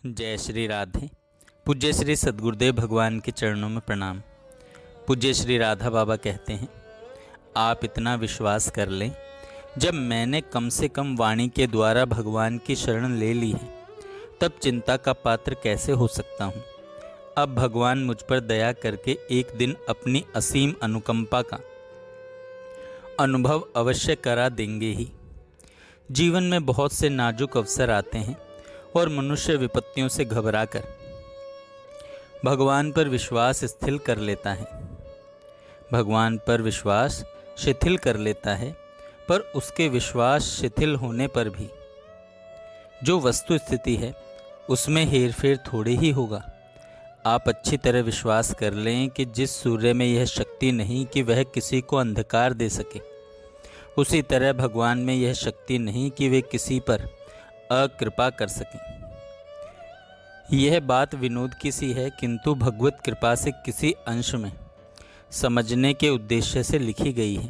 जय श्री राधे। पूज्य श्री सद्गुरुदेव भगवान के चरणों में प्रणाम। पूज्य श्री राधा बाबा कहते हैं, आप इतना विश्वास कर लें, जब मैंने कम से कम वाणी के द्वारा भगवान की शरण ले ली है, तब चिंता का पात्र कैसे हो सकता हूँ। अब भगवान मुझ पर दया करके एक दिन अपनी असीम अनुकंपा का अनुभव अवश्य करा देंगे ही। जीवन में बहुत से नाजुक अवसर आते हैं और मनुष्य विपत्तियों से घबराकर भगवान पर विश्वास शिथिल कर लेता है। भगवान पर विश्वास शिथिल कर लेता है, पर उसके विश्वास शिथिल होने पर भी जो वस्तु स्थिति है उसमें हेरफेर थोड़े ही होगा। आप अच्छी तरह विश्वास कर लें कि जिस सूर्य में यह शक्ति नहीं कि वह किसी को अंधकार दे सके, उसी तरह भगवान में यह शक्ति नहीं कि वे किसी पर अकृपा कर सकें। यह बात विनोद की सी है, किंतु भगवत कृपा से किसी अंश में समझने के उद्देश्य से लिखी गई है।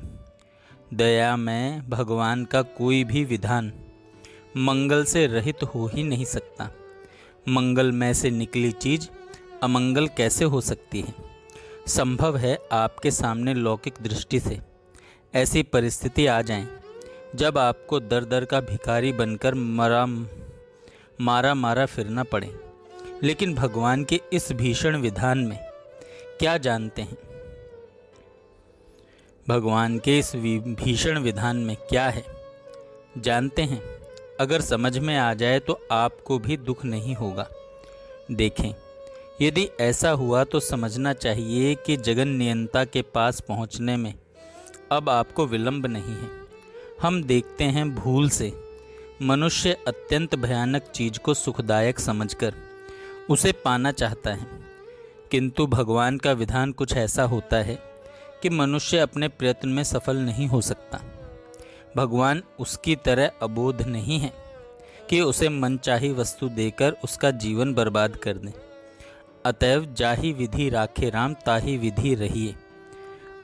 दया में भगवान का कोई भी विधान मंगल से रहित हो ही नहीं सकता। मंगलमय से निकली चीज अमंगल कैसे हो सकती है। संभव है आपके सामने लौकिक दृष्टि से ऐसी परिस्थिति आ जाए जब आपको दर दर का भिखारी बनकर मारा फिरना पड़े, लेकिन भगवान के इस भीषण विधान में क्या जानते हैं। भगवान के इस भीषण विधान में क्या है जानते हैं। अगर समझ में आ जाए तो आपको भी दुख नहीं होगा। देखें, यदि ऐसा हुआ तो समझना चाहिए कि जगन नियंता के पास पहुंचने में अब आपको विलंब नहीं है। हम देखते हैं भूल से मनुष्य अत्यंत भयानक चीज को सुखदायक समझकर उसे पाना चाहता है, किंतु भगवान का विधान कुछ ऐसा होता है कि मनुष्य अपने प्रयत्न में सफल नहीं हो सकता। भगवान उसकी तरह अबोध नहीं है कि उसे मनचाही वस्तु देकर उसका जीवन बर्बाद कर दें। अतएव जाहि विधि राखे राम ताहि विधि रहिए।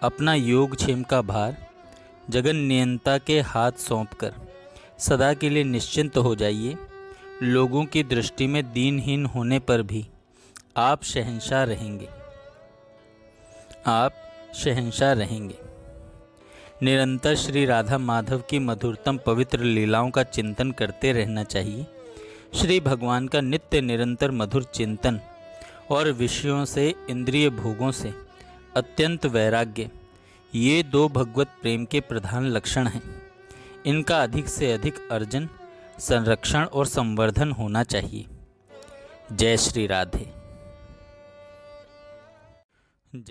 अपना योगक्षेम का भार जगन नियंता के हाथ सौंपकर सदा के लिए निश्चिंत हो जाइए। लोगों की दृष्टि में दीनहीन होने पर भी आप शहंशाह रहेंगे। आप शहंशाह रहेंगे। निरंतर श्री राधा माधव की मधुरतम पवित्र लीलाओं का चिंतन करते रहना चाहिए। श्री भगवान का नित्य निरंतर मधुर चिंतन और विषयों से इंद्रिय भोगों से अत्यंत वैराग्य, ये दो भगवत प्रेम के प्रधान लक्षण हैं। इनका अधिक से अधिक अर्जन, संरक्षण और संवर्धन होना चाहिए। जय श्री राधे। जय